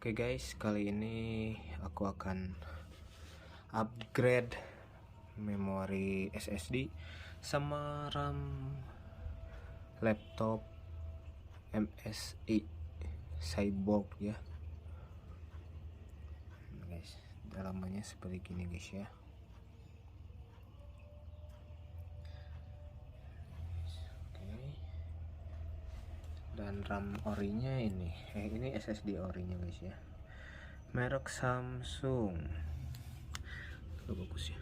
Oke guys, kali ini aku akan upgrade memori SSD sama RAM laptop MSI Cyborg ya. Nah, guys, dalamannya seperti gini guys ya. Oke. Dan RAM orinya ini SSD orinya guys ya, merek Samsung. Bagus ya,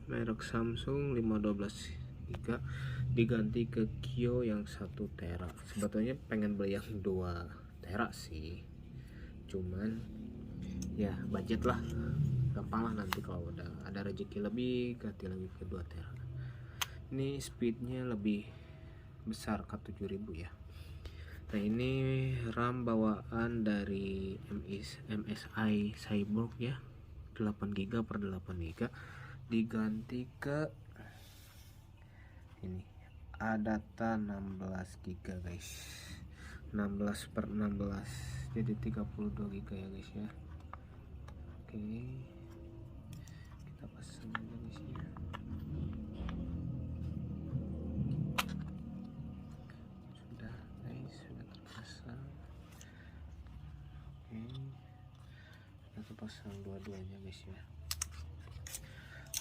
merek Samsung 512 GB diganti ke Kio yang 1 tera. Sebetulnya pengen beli yang 2 tera sih, cuman ya budget lah, gampang lah nanti kalau udah ada rezeki lebih ganti lagi ke 2 tera. Ini speednya lebih besar ke 7000 ya. Nah, ini RAM bawaan dari MSI Cyborg ya, 8 GB per 8 GB diganti ke ini Adata 16 GB guys, 16 per 16 jadi 32 GB ya guys ya. Oke, kita pasang aja guys ya. Sudah guys, sudah terpasang. Oke, kita terpasang dua-duanya guys ya.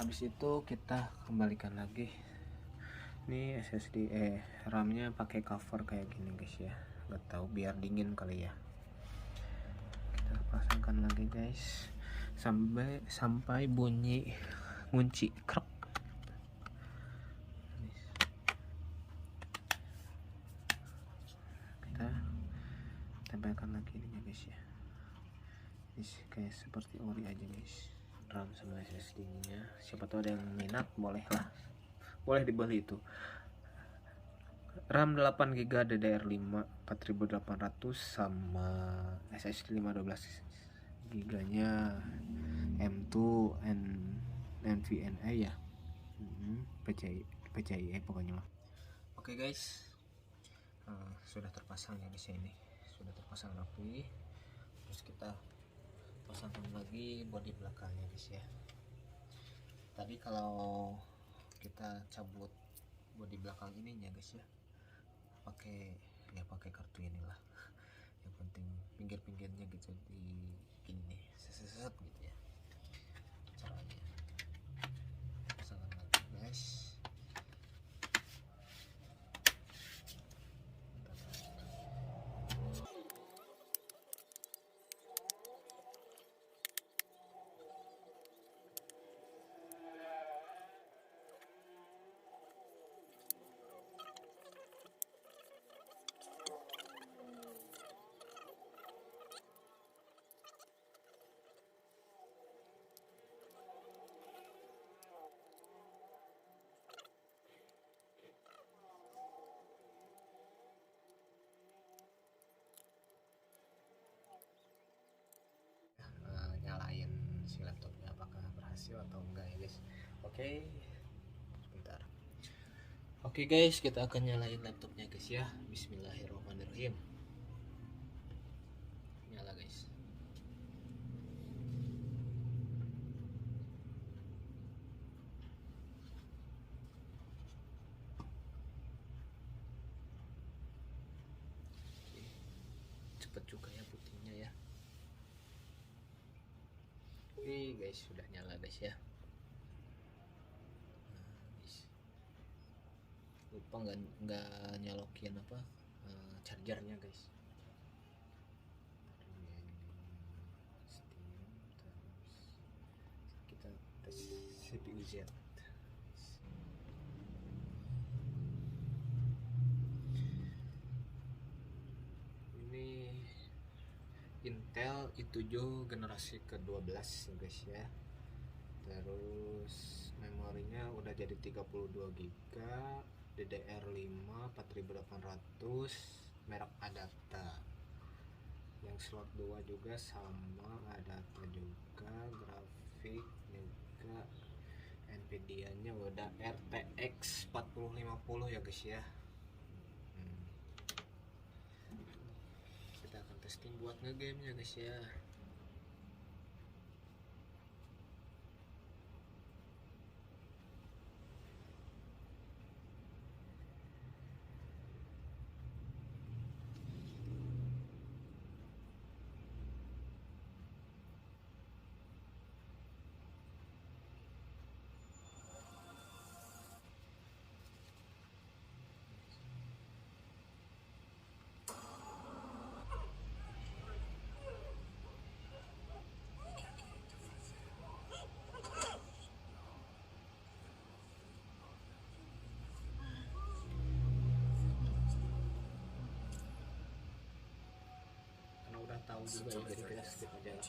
Habis itu kita kembalikan lagi. Ini SSD RAM-nya pakai cover kayak gini guys ya. Nggak tahu, biar dingin kali ya. Kita pasangkan lagi guys sampai bunyi kunci krek. Kita tempelkan lagi ini guys ya. Ini kayak seperti ori aja guys, RAM sama SSD nya. Siapa tahu ada yang minat, boleh dibeli itu. RAM 8 GB DDR5 4800 sama SSD 512 GB nya M2 NVMe ya. PCIe pokoknya mah. Oke guys, sudah terpasang ya di sini, sudah terpasang rapi. Terus kita pasangkan lagi bodi belakangnya guys ya. Tadi kalau kita cabut bodi belakang ininya guys ya, pakai kartu inilah. Yang penting pinggir-pinggirnya gitu di gini nih, seset gitu ya caranya. Pasangkan lagi guys. Nyalain si laptopnya apakah berhasil atau enggak ya guys. Oke, sebentar. Oke guys, kita akan nyalain laptopnya guys ya. Bismillahirrahmanirrahim. Nyala guys. Oke, cepet juga ya putihnya ya. Oke guys, sudah nyala guys ya. Lupa nggak nyalokin chargernya guys. Terus kita tes CPU Z. Ini Intel i7 generasi ke-12 guys ya. Terus memorinya udah jadi 32 GB, DDR5 4800, merek Adata. Yang slot 2 juga sama Adata juga, grafik juga Nvidia nya udah RTX 4050 ya guys ya. Kita akan testing buat ngegame nya guys ya. tahu juga ya, jadi kita skip aja lah.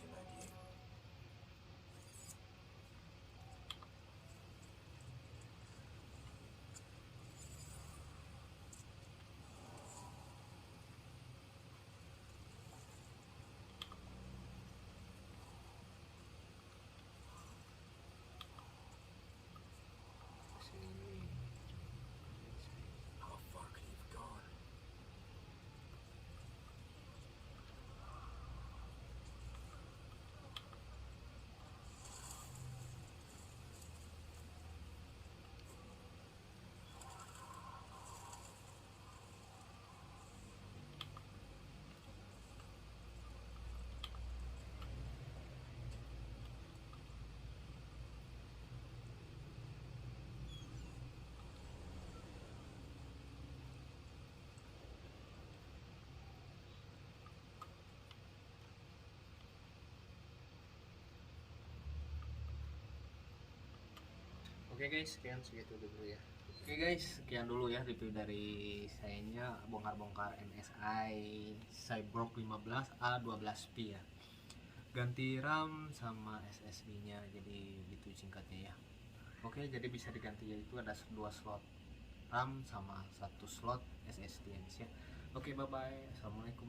Sini. Oke guys, sekian segitu dulu ya. Oke guys, sekian dulu ya review dari sayanya bongkar-bongkar MSI Cyborg 15A12P ya. Ganti RAM sama SSD nya, jadi gitu singkatnya ya. Oke, jadi bisa diganti, yaitu ada 2 slot RAM sama 1 slot SSD ya. Oke, bye bye. Assalamualaikum.